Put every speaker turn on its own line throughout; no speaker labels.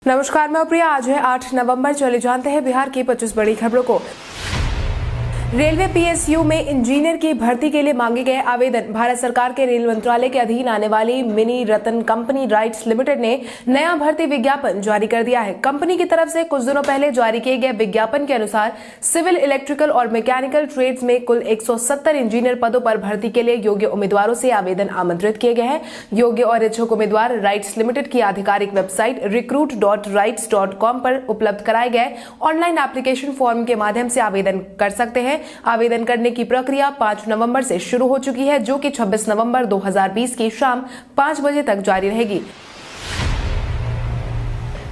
नमस्कार, मैं प्रिया। आज है 8 नवंबर। चले जानते हैं बिहार की 25 बड़ी खबरों को। रेलवे पीएसयू में इंजीनियर की भर्ती के लिए मांगे गए आवेदन। भारत सरकार के रेल मंत्रालय के अधीन आने वाली मिनी रतन कंपनी राइट्स लिमिटेड ने नया भर्ती विज्ञापन जारी कर दिया है। कंपनी की तरफ से कुछ दिनों पहले जारी किए गए विज्ञापन के अनुसार सिविल, इलेक्ट्रिकल और मैकेनिकल ट्रेड्स में कुल 170 इंजीनियर पदों पर भर्ती के लिए योग्य उम्मीदवारों से आवेदन आमंत्रित किए गए हैं। योग्य और इच्छुक उम्मीदवार राइट्स लिमिटेड की आधिकारिक वेबसाइट recruit.rights.com पर उपलब्ध कराए गए ऑनलाइन एप्लीकेशन फॉर्म के माध्यम से आवेदन कर सकते हैं। आवेदन करने की प्रक्रिया 5 नवंबर से शुरू हो चुकी है, जो कि 26 नवंबर 2020 की शाम 5 बजे तक जारी रहेगी।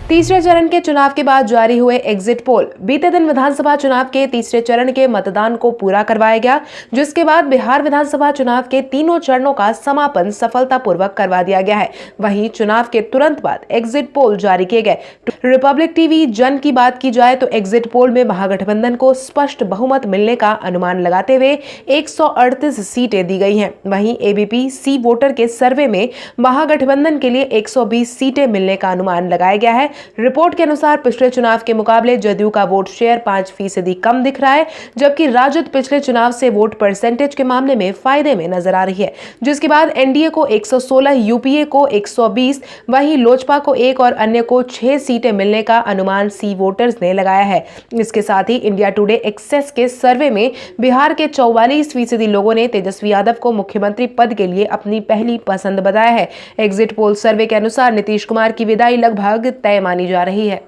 तीसरे चरण के चुनाव के बाद जारी हुए एग्जिट पोल। बीते दिन विधानसभा चुनाव के तीसरे चरण के मतदान को पूरा करवाया गया, जिसके बाद बिहार विधानसभा चुनाव के तीनों चरणों का समापन सफलतापूर्वक करवा दिया गया है। वहीं चुनाव के तुरंत बाद एग्जिट पोल जारी किए गए। रिपब्लिक टीवी जन की बात की जाए तो एग्जिट पोल में महागठबंधन को स्पष्ट बहुमत मिलने का अनुमान लगाते हुए 138 सीटें दी गई हैं। वहीं एबीपी सी वोटर के सर्वे में महागठबंधन के लिए 120 सीटें मिलने का अनुमान लगाया गया है। रिपोर्ट के अनुसार पिछले चुनाव के मुकाबले जदयू का वोट शेयर 5% कम दिख रहा है, जबकि राजद पिछले चुनाव से वोट परसेंटेज के मामले में फायदे में नजर आ रही है। जिसके बाद एनडीए को 116, यूपीए को 120, वहीं लोजपा को 1 और अन्य को 6 सीटें मिलने का अनुमान सी वोटर्स ने लगाया है। इसके साथ ही इंडिया टुडे एक्सेस के सर्वे में बिहार के 44% लोगों ने तेजस्वी यादव को मुख्यमंत्री पद के लिए अपनी पहली पसंद बताया है। एग्जिट पोल सर्वे के अनुसार नीतीश कुमार की विदाई लगभग तय मानी जा रही है।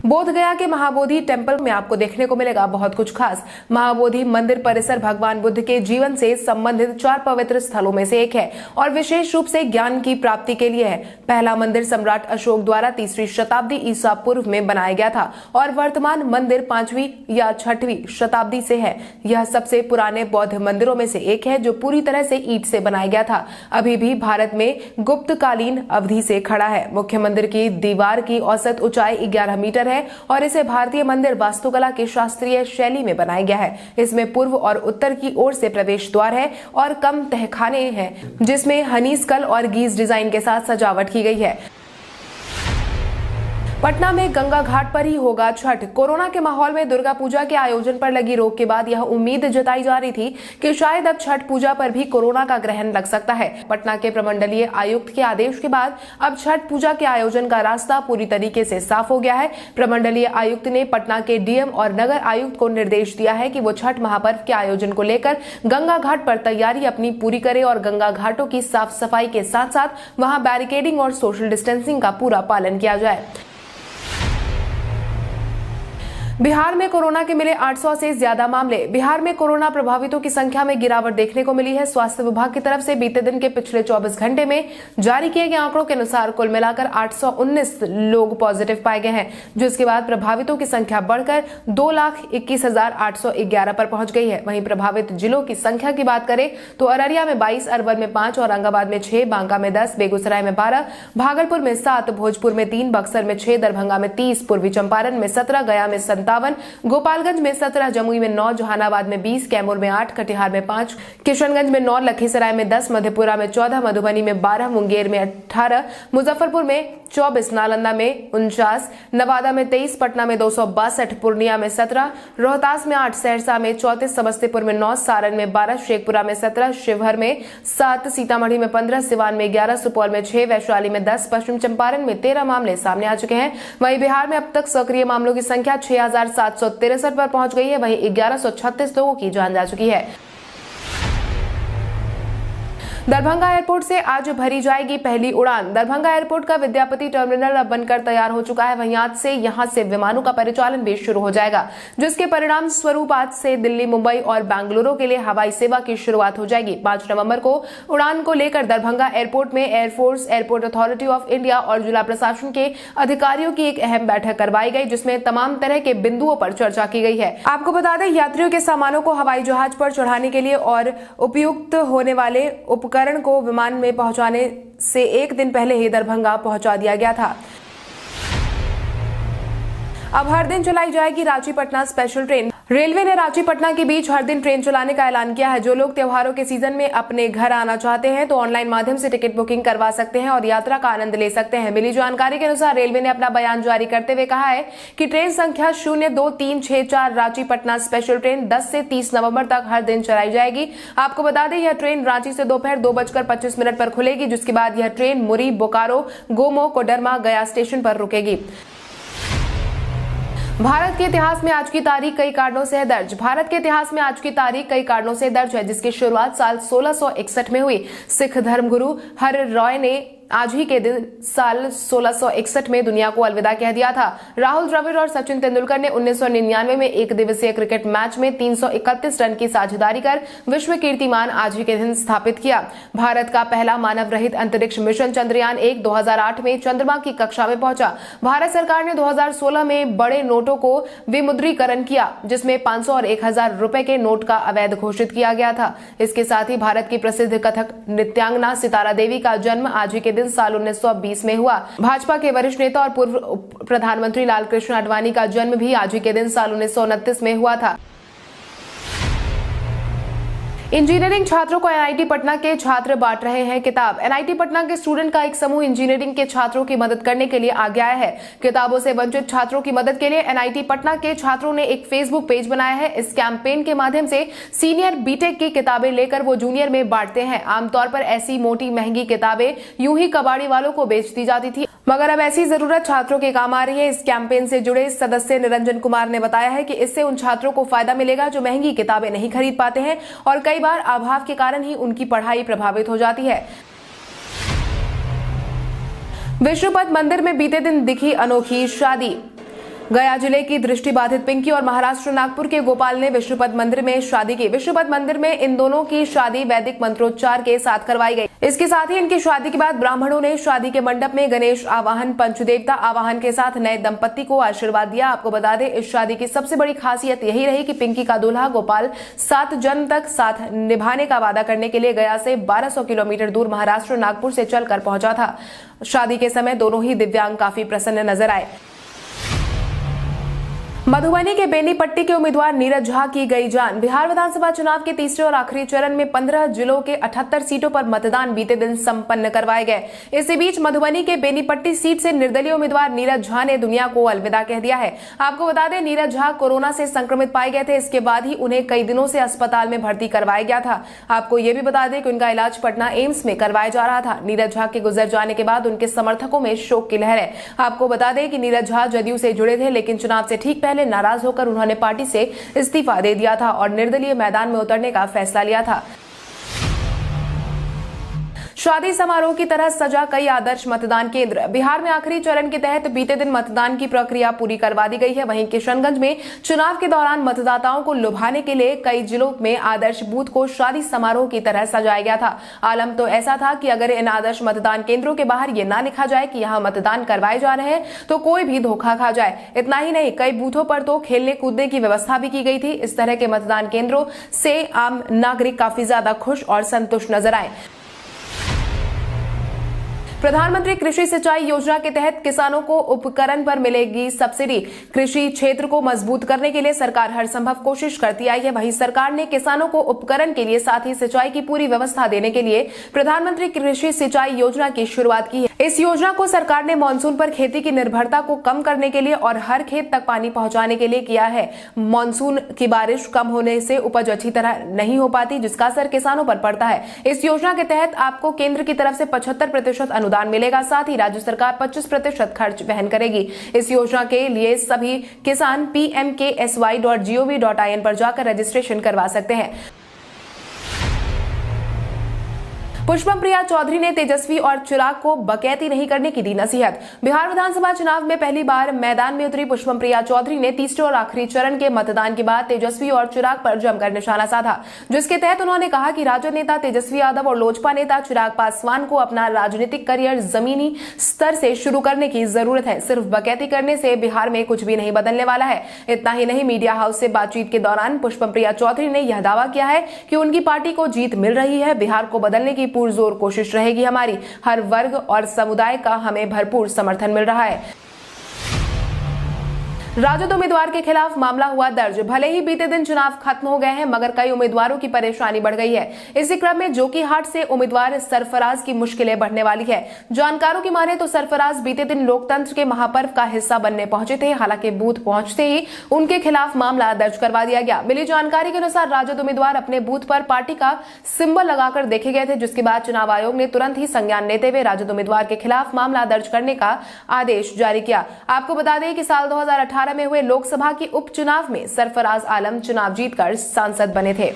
बोधगया के महाबोधि टेम्पल में आपको देखने को मिलेगा बहुत कुछ खास। महाबोधि मंदिर परिसर भगवान बुद्ध के जीवन से संबंधित 4 पवित्र स्थलों में से एक है और विशेष रूप से ज्ञान की प्राप्ति के लिए है। पहला मंदिर सम्राट अशोक द्वारा 3री शताब्दी ईसा पूर्व में बनाया गया था और वर्तमान मंदिर 5वीं या 6वीं शताब्दी से है। यह सबसे पुराने बौद्ध मंदिरों में से एक है जो पूरी तरह से ईंट से बनाया गया था। अभी भी भारत में गुप्तकालीन अवधि से खड़ा है। मुख्य मंदिर की दीवार की औसत ऊंचाई 11 मीटर है और इसे भारतीय मंदिर वास्तुकला की शास्त्रीय शैली में बनाया गया है। इसमें पूर्व और उत्तर की ओर से प्रवेश द्वार है और कम तहखाने हैं, जिसमें हनीस्कल और गीज डिजाइन के साथ सजावट की गई है। पटना में गंगा घाट पर ही होगा छठ। कोरोना के माहौल में दुर्गा पूजा के आयोजन पर लगी रोक के बाद यह उम्मीद जताई जा रही थी कि शायद अब छठ पूजा पर भी कोरोना का ग्रहण लग सकता है। पटना के प्रमंडलीय आयुक्त के आदेश के बाद अब छठ पूजा के आयोजन का रास्ता पूरी तरीके से साफ हो गया है। प्रमंडलीय आयुक्त ने पटना के डीएम और नगर आयुक्त को निर्देश दिया है कि वो छठ महापर्व के आयोजन को लेकर गंगा घाट पर तैयारी अपनी पूरी करे और गंगा घाटों की साफ सफाई के साथ साथ वहां बैरिकेडिंग और सोशल डिस्टेंसिंग का पूरा पालन किया जाए। बिहार में कोरोना के मिले 800 से ज्यादा मामले। बिहार में कोरोना प्रभावितों की संख्या में गिरावट देखने को मिली है। स्वास्थ्य विभाग की तरफ से बीते दिन के पिछले 24 घंटे में जारी किए गए आंकड़ों के अनुसार कुल मिलाकर 819 लोग पॉजिटिव पाए गए हैं, जिसके बाद प्रभावितों की संख्या बढ़कर 2,21,811 पर पहुंच गई है। वहीं प्रभावित जिलों की संख्या की बात करें तो अररिया में 22, अरवल में 5, औरंगाबाद में 6, बांका में 10, बेगूसराय में 12, भागलपुर में 7, भोजपुर में 3, बक्सर में 6, दरभंगा में 30, पूर्वी चंपारण में 17, गया में 57, गोपालगंज में 17, जमुई में 9, जहानाबाद में 20, कैमूर में 8, कटिहार में 5, किशनगंज में 9, लखीसराय में 10, मधेपुरा में 14, मधुबनी में 12, मुंगेर में 18, मुजफ्फरपुर में 24, नालंदा में 49, नवादा में 23, पटना में 262, पूर्णिया में 17, रोहतास में 8, सहरसा में 34, समस्तीपुर में 9, सारण में 12, शेखपुरा में 17, शिवहर में 7, सीतामढ़ी में 15, सिवान में 11, सुपौल में 6, वैशाली में 10, पश्चिम चंपारण में 13 मामले सामने आ चुके हैं। वहीं बिहार में अब तक सक्रिय मामलों की संख्या 6,763 पर पहुंच गई है। वहीं 1136 लोगों की जान जा चुकी है। दरभंगा एयरपोर्ट से आज भरी जाएगी पहली उड़ान। दरभंगा एयरपोर्ट का विद्यापति टर्मिनल अब बनकर तैयार हो चुका है। वहीं आज से यहां से विमानों का परिचालन भी शुरू हो जाएगा, जिसके परिणाम स्वरूप आज से दिल्ली, मुंबई और बेंगलुरु के लिए हवाई सेवा की शुरुआत हो जाएगी। 5 नवंबर को उड़ान को लेकर दरभंगा एयरपोर्ट में air force, airport authority of India और जिला प्रशासन के अधिकारियों की एक अहम बैठक करवाई गई, जिसमें तमाम तरह के बिंदुओं पर चर्चा की गई है। आपको बता दें, यात्रियों के सामानों को हवाई जहाज पर चढ़ाने के लिए और उपयुक्त होने वाले उपकरण को विमान में पहुंचाने से एक दिन पहले ही दरभंगा पहुंचा दिया गया था। अब हर दिन चलाई जाएगी Ranchi Patna special train. Railway ने रांची पटना के बीच हर दिन ट्रेन चलाने का ऐलान किया है। जो लोग त्योहारों के सीजन में अपने घर आना चाहते हैं तो ऑनलाइन माध्यम से टिकट बुकिंग करवा सकते हैं और यात्रा का आनंद ले सकते हैं। मिली जानकारी के अनुसार रेलवे ने अपना बयान जारी करते हुए कहा है कि ट्रेन संख्या 02364 रांची पटना स्पेशल ट्रेन 10 से 30 नवंबर तक हर दिन चलाई जाएगी। आपको बता दें, यह ट्रेन रांची से दोपहर 2:25 पर खुलेगी, जिसके बाद यह ट्रेन मुरी, बोकारो, गोमो, कोडरमा, गया स्टेशन पर रुकेगी। भारत के इतिहास में आज की तारीख कई कारणों से है दर्ज। भारत के इतिहास में आज की तारीख कई कारणों से दर्ज है, जिसकी शुरुआत साल 1661 में हुई। सिख धर्मगुरु हर रॉय ने आज ही के दिन साल 1661 में दुनिया को अलविदा कह दिया था। राहुल द्रविड़ और सचिन तेंदुलकर ने 1999 में एक दिवसीय क्रिकेट मैच में 331 रन की साझेदारी कर विश्व कीर्तिमान आज ही के दिन स्थापित किया। भारत का पहला मानव रहित अंतरिक्ष मिशन चंद्रयान 1 2008 में चंद्रमा की कक्षा में पहुंचा। भारत सरकार ने 2016 में बड़े नोटों को विमुद्रीकरण किया, जिसमें 500 और 1000 रुपए के नोट का अवैध घोषित किया गया था। इसके साथ ही भारत की प्रसिद्ध कथक नृत्यांगना सितारा देवी का जन्म आज ही के दिन साल 1920 में हुआ। भाजपा के वरिष्ठ नेता और पूर्व प्रधानमंत्री लालकृष्ण आडवाणी का जन्म भी आज ही के दिन साल 1929 में हुआ था। इंजीनियरिंग छात्रों को एनआईटी पटना के छात्र बांट रहे हैं किताब। एनआईटी पटना के स्टूडेंट का एक समूह इंजीनियरिंग के छात्रों की मदद करने के लिए आगे आया है। किताबों से वंचित छात्रों की मदद के लिए एनआईटी पटना के छात्रों ने एक फेसबुक पेज बनाया है। इस कैंपेन के माध्यम से सीनियर बीटेक की किताबें लेकर वो जूनियर में बांटते हैं। आमतौर पर ऐसी मोटी महंगी किताबें यूं ही कबाड़ी वालों को बेच दी जाती थी, मगर अब ऐसी जरूरत छात्रों के काम आ रही है। इस कैंपेन से जुड़े सदस्य निरंजन कुमार ने बताया है कि इससे उन छात्रों को फायदा मिलेगा जो महंगी किताबें नहीं खरीद पाते हैं और कई बार अभाव के कारण ही उनकी पढ़ाई प्रभावित हो जाती है। विष्णुपद मंदिर में बीते दिन दिखी अनोखी शादी। गया जिले की दृष्टिबाधित पिंकी और महाराष्ट्र नागपुर के गोपाल ने विष्णुपद मंदिर में शादी की। विष्णुपद मंदिर में इन दोनों की शादी वैदिक मंत्रोच्चार के साथ करवाई गई। इसके साथ ही इनकी शादी के बाद ब्राह्मणों ने शादी के मंडप में गणेश आवाहन, पंचदेवता आवाहन के साथ नए दंपत्ति को आशीर्वाद दिया। आपको बता दें, इस शादी की सबसे बड़ी खासियत यही रही कि पिंकी का दूल्हा गोपाल 7 जन्म तक साथ निभाने का वादा करने के लिए गया से 1200 किलोमीटर दूर महाराष्ट्र नागपुर से चलकर पहुंचा था। शादी के समय दोनों ही दिव्यांग काफी प्रसन्न नजर आए। मधुबनी के बेनीपट्टी के उम्मीदवार नीरज झा की गई जान। बिहार विधानसभा चुनाव के तीसरे और आखिरी चरण में 15 जिलों के 78 सीटों पर मतदान बीते दिन संपन्न करवाए गए। इसी बीच मधुबनी के बेनीपट्टी सीट से निर्दलीय उम्मीदवार नीरज झा ने दुनिया को अलविदा कह दिया है। आपको बता दें, नीरज झा कोरोना से संक्रमित पाए गए थे। इसके बाद ही उन्हें कई दिनों से अस्पताल में भर्ती करवाया गया था। आपको ये भी बता दें कि उनका इलाज पटना एम्स में करवाया जा रहा था। नीरज झा के गुजर जाने के बाद उनके समर्थकों में शोक की लहर है। आपको बता दें कि नीरज झा जदयू से जुड़े थे, लेकिन चुनाव से ठीक पहले नाराज होकर उन्होंने पार्टी से इस्तीफा दे दिया था और निर्दलीय मैदान में उतरने का फैसला लिया था। शादी समारोह की तरह सजा कई आदर्श मतदान केंद्र। बिहार में आखिरी चरण के तहत बीते दिन मतदान की प्रक्रिया पूरी करवा दी गई है। वहीं किशनगंज में चुनाव के दौरान मतदाताओं को लुभाने के लिए कई जिलों में आदर्श बूथ को शादी समारोह की तरह सजाया गया था। आलम तो ऐसा था कि अगर इन आदर्श मतदान केंद्रों के बाहर ये ना लिखा जाए कि यहाँ मतदान करवाए जा रहे हैं तो कोई भी धोखा खा जाए। इतना ही नहीं, कई बूथों पर तो खेलने कूदने की व्यवस्था भी की गई थी। इस तरह के मतदान केंद्रों से आम नागरिक काफी ज्यादा खुश और संतुष्ट नजर आए। प्रधानमंत्री कृषि सिंचाई योजना के तहत किसानों को उपकरण पर मिलेगी सब्सिडी। कृषि क्षेत्र को मजबूत करने के लिए सरकार हर संभव कोशिश करती आई है। वहीं सरकार ने किसानों को उपकरण के लिए साथ ही सिंचाई की पूरी व्यवस्था देने के लिए प्रधानमंत्री कृषि सिंचाई योजना की शुरुआत की है। इस योजना को सरकार ने मानसून पर खेती की निर्भरता को कम करने के लिए और हर खेत तक पानी पहुंचाने के लिए किया है। मानसून की बारिश कम होने से उपज अच्छी तरह नहीं हो पाती, जिसका असर किसानों पर पड़ता है। इस योजना के तहत आपको केंद्र की तरफ से 75% अनुदान मिलेगा, साथ ही राज्य सरकार 25% खर्च वहन करेगी। इस योजना के लिए सभी किसान pmksy.gov.in पर जाकर रजिस्ट्रेशन करवा सकते हैं। पुष्पम प्रिया चौधरी ने तेजस्वी और चिराग को बकैती नहीं करने की दी नसीहत। बिहार विधानसभा चुनाव में पहली बार मैदान में उतरी पुष्पम प्रिया चौधरी ने तीसरे और आखिरी चरण के मतदान के बाद तेजस्वी और चिराग पर जमकर निशाना साधा, जिसके तहत उन्होंने कहा कि राजद नेता तेजस्वी यादव और लोजपा नेता चिराग पासवान को अपना राजनीतिक करियर जमीनी स्तर से शुरू करने की जरूरत है। सिर्फ बकैती करने से बिहार में कुछ भी नहीं बदलने वाला है। इतना ही नहीं, मीडिया हाउस से बातचीत के दौरान पुष्पम प्रिया चौधरी ने यह दावा किया है कि उनकी पार्टी को जीत मिल रही है। बिहार को बदलने की पुरजोर कोशिश रहेगी हमारी। हर वर्ग और समुदाय का हमें भरपूर समर्थन मिल रहा है। राजद उम्मीदवार के खिलाफ मामला हुआ दर्ज। भले ही बीते दिन चुनाव खत्म हो गए हैं, मगर कई उम्मीदवारों की परेशानी बढ़ गई है। इसी क्रम में जोकीहाट से उम्मीदवार सरफराज की मुश्किलें बढ़ने वाली है। जानकारों की माने तो सरफराज बीते दिन लोकतंत्र के महापर्व का हिस्सा बनने पहुंचे थे। हालांकि बूथ पहुंचते ही उनके खिलाफ मामला दर्ज करवा दिया गया। मिली जानकारी के अनुसार राजद उम्मीदवार अपने बूथ पर पार्टी का सिंबल लगाकर देखे गए थे, जिसके बाद चुनाव आयोग ने तुरंत ही संज्ञान लेते हुए राजद उम्मीदवार के खिलाफ मामला दर्ज करने का आदेश जारी किया। आपको बता दें कि साल 2018 में हुए लोकसभा के उपचुनाव में सरफराज आलम चुनाव जीतकर सांसद बने थे।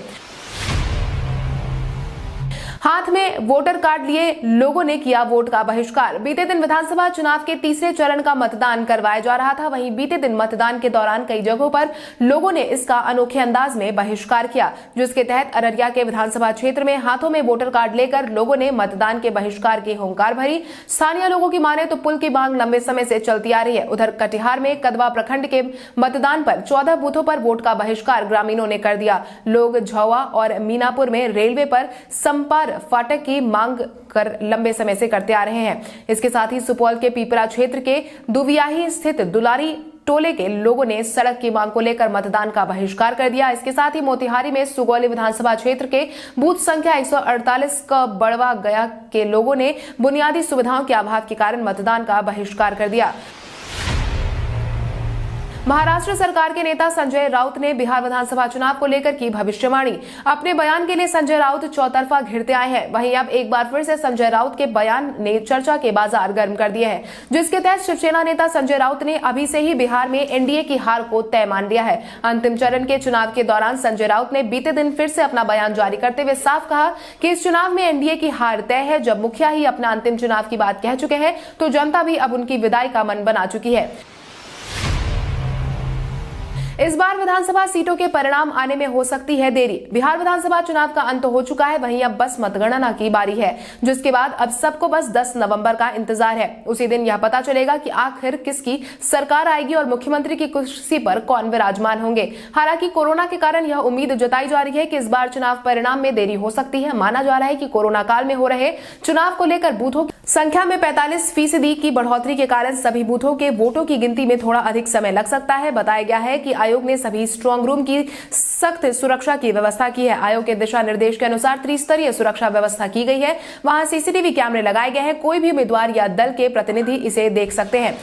हाथ में वोटर कार्ड लिए लोगों ने किया वोट का बहिष्कार। बीते दिन विधानसभा चुनाव के तीसरे चरण का मतदान करवाया जा रहा था। वहीं बीते दिन मतदान के दौरान कई जगहों पर लोगों ने इसका अनोखे अंदाज में बहिष्कार किया, जिसके तहत अररिया के विधानसभा क्षेत्र में हाथों में वोटर कार्ड लेकर लोगों ने मतदान के बहिष्कार की हुंकार भरी। स्थानीय लोगों की माने तो पुल की मांग लंबे समय से चलती आ रही है। उधर कटिहार में कदवा प्रखंड के मतदान पर 14 बूथों पर वोट का बहिष्कार ग्रामीणों ने कर दिया। लोग झौवा और मीनापुर में रेलवे पर संपार फाटक की मांग कर लंबे समय से करते आ रहे हैं। इसके साथ ही सुपौल के पीपरा क्षेत्र के दुवियाही स्थित दुलारी टोले के लोगों ने सड़क की मांग को लेकर मतदान का बहिष्कार कर दिया। इसके साथ ही मोतिहारी में सुगौली विधानसभा क्षेत्र के बूथ संख्या 148 का बड़वा गया के लोगों ने बुनियादी सुविधाओं के अभाव के कारण मतदान का बहिष्कार कर दिया। महाराष्ट्र सरकार के नेता संजय राउत ने बिहार विधानसभा चुनाव को लेकर की भविष्यवाणी। अपने बयान के लिए संजय राउत चौतरफा घिरते आए हैं। वहीं अब एक बार फिर से संजय राउत के बयान ने चर्चा के बाजार गर्म कर दिए हैं, जिसके तहत शिवसेना नेता संजय राउत ने अभी से ही बिहार में एनडीए की हार को तय मान लिया है। अंतिम चरण के चुनाव के दौरान संजय राउत ने बीते दिन फिर से अपना बयान जारी करते हुए साफ कहा कि इस चुनाव में एनडीए की हार तय है। जब मुखिया ही अपना अंतिम चुनाव की बात कह चुके हैं तो जनता भी अब उनकी विदाई का मन बना चुकी है। इस बार विधानसभा सीटों के परिणाम आने में हो सकती है देरी। बिहार विधानसभा चुनाव का अंत हो चुका है, वहीं अब बस मतगणना की बारी है, जिसके बाद अब सबको बस 10 नवंबर का इंतजार है। उसी दिन यह पता चलेगा कि आखिर किसकी सरकार आएगी और मुख्यमंत्री की कुर्सी पर कौन विराजमान होंगे। हालांकि कोरोना के कारण यह उम्मीद जताई जा रही है कि इस बार चुनाव परिणाम में देरी हो सकती है। माना जा रहा है कि कोरोना काल में हो रहे चुनाव को लेकर बूथों की संख्या में 45% की बढ़ोतरी के कारण सभी बूथों के वोटों की गिनती में थोड़ा अधिक समय लग सकता है। बताया गया है कि आयोग ने सभी स्ट्रांग रूम की सख्त सुरक्षा की व्यवस्था की है। आयोग के दिशा निर्देश के अनुसार त्रिस्तरीय सुरक्षा व्यवस्था की गई है। वहां सीसीटीवी कैमरे लगाए गए हैं। कोई भी उम्मीदवार या दल के प्रतिनिधि इसे देख सकते हैं।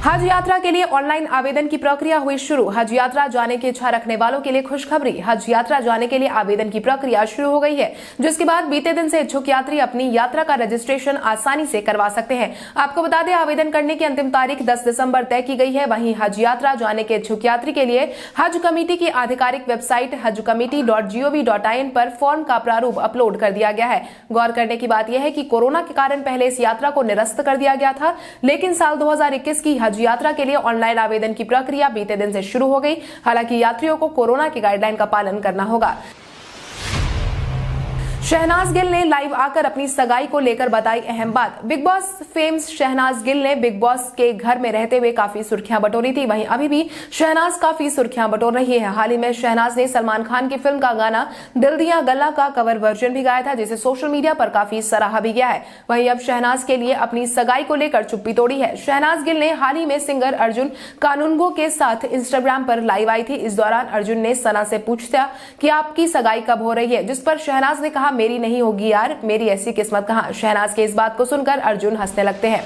हज यात्रा के लिए ऑनलाइन आवेदन की प्रक्रिया हुई शुरू। हज यात्रा जाने की इच्छा रखने वालों के लिए खुशखबरी। हज यात्रा जाने के लिए आवेदन की प्रक्रिया शुरू हो गई है, जिसके बाद बीते दिन से इच्छुक यात्री अपनी यात्रा का रजिस्ट्रेशन आसानी से करवा सकते हैं। आपको बता दें, आवेदन करने की अंतिम तारीख 10 दिसंबर तय की गई है। वहीं हज यात्रा जाने के इच्छुक यात्री के लिए हज कमेटी की आधिकारिक वेबसाइट hajcommittee.gov.in पर फॉर्म का प्रारूप अपलोड कर दिया गया है। गौर करने की बात यह है कि कोरोना के कारण पहले इस यात्रा को निरस्त कर दिया गया था, लेकिन साल 2021 की हज यात्रा के लिए ऑनलाइन आवेदन की प्रक्रिया बीते दिन से शुरू हो गई। हालांकि यात्रियों को कोरोना की गाइडलाइन का पालन करना होगा। शहनाज गिल ने लाइव आकर अपनी सगाई को लेकर बताई अहम बात। Bigg Boss fame Shehnaaz Gill ने बिग बॉस के घर में रहते हुए काफी सुर्खियां बटोरी थी। वहीं अभी भी शहनाज काफी सुर्खियां बटोर रही है। हाल ही में शहनाज ने सलमान खान की फिल्म का गाना दिल दिया गल्ला का कवर वर्जन भी गाया था, जिसे सोशल मीडिया पर काफी सराहा भी गया है। वहीं अब शहनाज के लिए अपनी सगाई को लेकर चुप्पी तोड़ी है। शहनाज गिल ने हाल ही में सिंगर अर्जुन कानूनगो के साथ इंस्टाग्राम पर लाइव आई थी। इस दौरान अर्जुन ने सना से पूछा कि आपकी सगाई कब हो रही है, जिस पर शहनाज ने कहा मेरी नहीं होगी यार, मेरी ऐसी किस्मत कहां। शहनाज के इस बात को सुनकर अर्जुन हंसने लगते हैं।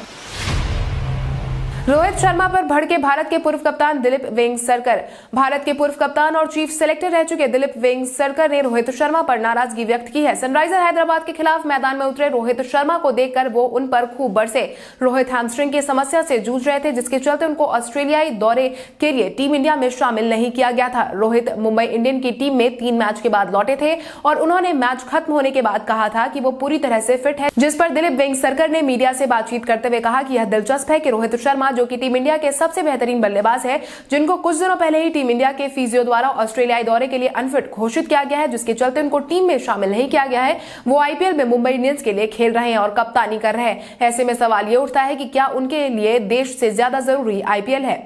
रोहित शर्मा पर भड़के भारत के पूर्व कप्तान दिलीप वेंगसरकर। भारत के पूर्व कप्तान और चीफ सेलेक्टर रह चुके दिलीप वेंगसरकर ने रोहित शर्मा पर नाराजगी व्यक्त की है। सनराइजर हैदराबाद के खिलाफ मैदान में उतरे रोहित शर्मा को देखकर वो उन पर खूब बरसे। रोहित हैमस्ट्रिंग की समस्या से जूझ रहे थे, जिसके चलते उनको ऑस्ट्रेलियाई दौरे के लिए टीम इंडिया में शामिल नहीं किया गया था। रोहित मुंबई इंडियन की टीम में 3 मैच के बाद लौटे थे और उन्होंने मैच खत्म होने के बाद कहा था कि वो पूरी तरह से फिट है, जिस पर दिलीप वेंगसरकर ने मीडिया से बातचीत करते हुए कहा कि यह दिलचस्प है कि रोहित शर्मा, जो कि टीम इंडिया के सबसे बेहतरीन बल्लेबाज है, जिनको कुछ दिनों पहले ही टीम इंडिया के फिजियो द्वारा ऑस्ट्रेलियाई दौरे के लिए अनफिट घोषित किया गया है, जिसके चलते उनको टीम में शामिल नहीं किया गया है, वो आईपीएल में मुंबई इंडियंस के लिए खेल रहे हैं और कप्तानी कर रहे हैं। ऐसे में सवाल ये उठता है कि क्या उनके लिए देश से ज्यादा जरूरी आईपीएल है।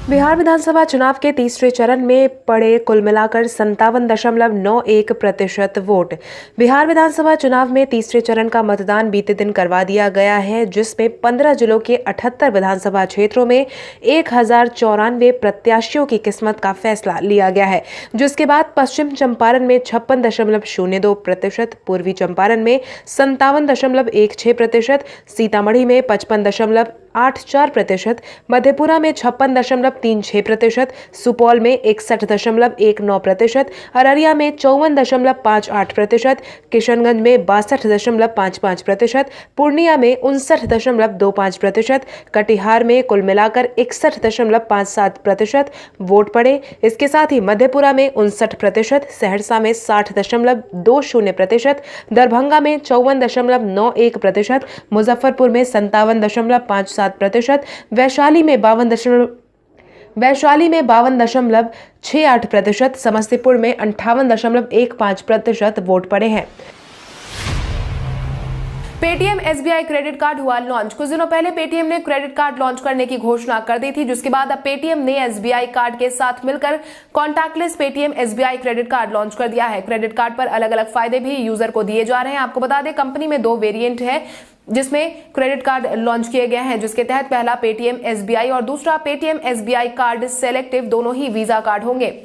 बिहार विधानसभा चुनाव के तीसरे चरण में पड़े कुल मिलाकर 57.91% वोट। बिहार विधानसभा चुनाव में तीसरे चरण का मतदान बीते दिन करवा दिया गया है, जिसमें 15 जिलों के 78 विधानसभा क्षेत्रों में 1094 प्रत्याशियों की किस्मत का फैसला लिया गया है, जिसके बाद पश्चिम चंपारण में 56.02%, पूर्वी चंपारण में 57.16%, सीतामढ़ी में 55.84%, मधेपुरा में 56.36%, सुपौल में 61.19%, अररिया में 54.58%, किशनगंज में 62.55%, पूर्णिया में 59.25%, कटिहार में कुल मिलाकर 61.57% वोट पड़े। इसके साथ ही मधेपुरा में 59%, सहरसा में 60.20%, दरभंगा में 54.91%, मुजफ्फरपुर में 57.57%, वैशाली में 52.68%, समस्तीपुर में 58.15% वोट पड़े हैं। पेटीएम एसबीआई क्रेडिट कार्ड हुआ लॉन्च। कुछ दिनों पहले पेटीएम ने क्रेडिट कार्ड लॉन्च करने की घोषणा कर दी थी, जिसके बाद अब पेटीएम ने एसबीआई कार्ड के साथ मिलकर contactless Paytm SBI credit card launch कर दिया है। क्रेडिट कार्ड पर अलग अलग फायदे भी यूजर को दिए जा रहे हैं। आपको बता दें, कंपनी में 2 वेरिएंट है जिसमें क्रेडिट कार्ड लॉन्च किए गए हैं, जिसके तहत पहला पेटीएम एसबीआई और दूसरा पेटीएम एसबीआई कार्ड सेलेक्टिव, दोनों ही वीजा कार्ड होंगे।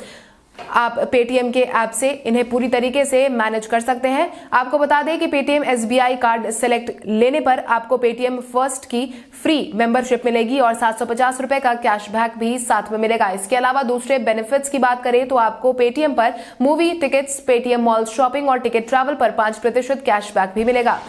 आप पेटीएम के ऐप से इन्हें पूरी तरीके से मैनेज कर सकते हैं। आपको बता दें कि पेटीएम एसबीआई कार्ड सेलेक्ट लेने पर आपको पेटीएम फर्स्ट की फ्री मेंबरशिप मिलेगी और 750 रुपए का कैशबैक भी साथ में मिलेगा। इसके अलावा दूसरे बेनिफिट्स की बात करें तो आपको पेटीएम पर movie tickets, Paytm mall shopping और टिकट ट्रैवल पर 5% कैशबैक भी मिलेगा।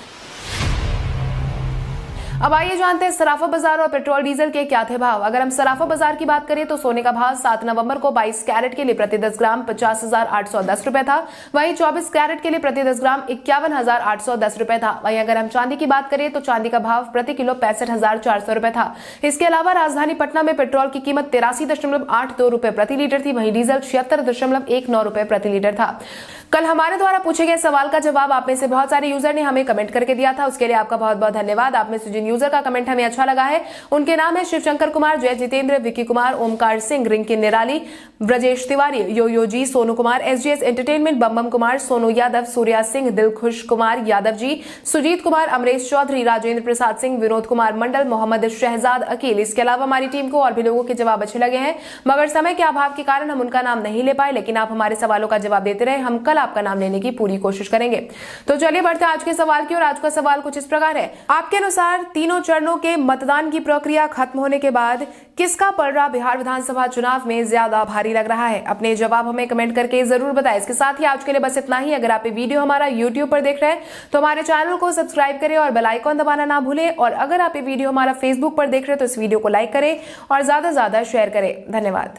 अब आइए जानते हैं सराफा बाजार और पेट्रोल डीजल के क्या थे भाव। अगर हम सराफा बाजार की बात करें तो सोने का भाव 7 नवंबर को 22 कैरेट के लिए प्रति 10 ग्राम 50,810 रुपए था। वहीं 24 कैरेट के लिए प्रति 10 ग्राम 51,810 रुपए था। वहीं अगर हम चांदी की बात करें तो चांदी का भाव प्रति किलो 65,400 रुपए था। इसके अलावा राजधानी पटना में पेट्रोल की कीमत 83.82 रुपए प्रति लीटर थी। वहीं डीजल 76.19 रुपए प्रति लीटर था। कल हमारे द्वारा पूछे गए सवाल का जवाब आप में से बहुत सारे यूजर ने हमें कमेंट करके दिया था, उसके लिए आपका बहुत बहुत धन्यवाद। आप में से जिन यूजर का कमेंट हमें अच्छा लगा है उनके नाम है शिवशंकर कुमार, जय जितेंद्र, विक्की कुमार, ओमकार सिंह, रिंकी निराली, ब्रजेश तिवारी, यो जी, सोनू कुमार, एसजीएस एंटरटेनमेंट, बम कुमार, सोनू यादव, सूर्या सिंह, दिलखुश कुमार यादव जी, सुजीत कुमार, अमरेश चौधरी, राजेंद्र प्रसाद सिंह, विनोद कुमार मंडल, मोहम्मद शहजाद अकील। इसके अलावा हमारी टीम को और भी लोगों के जवाब अच्छे लगे हैं, मगर समय के अभाव के कारण हम उनका नाम नहीं ले पाए, लेकिन आप हमारे सवालों का जवाब देते रहे। हम कल आपका नाम लेने की पूरी कोशिश करेंगे। तो चलिए बढ़ते हैं आज के सवाल की ओर। आज का सवाल कुछ इस प्रकार है, आपके अनुसार तीनों चरणों के मतदान की प्रक्रिया खत्म होने के बाद किसका पलड़ा बिहार विधानसभा चुनाव में ज्यादा भारी लग रहा है? अपने जवाब हमें कमेंट करके जरूर बताएं। इसके साथ ही आज के लिए बस इतना ही। अगर आप ये वीडियो हमारा YouTube पर देख रहे हैं तो हमारे चैनल को सब्सक्राइब करें और बेल आइकन दबाना ना भूलें। और अगर आप ये वीडियो हमारा Facebook पर देख रहे हैं तो इस वीडियो को लाइक करें और ज्यादा से ज्यादा शेयर करें। धन्यवाद।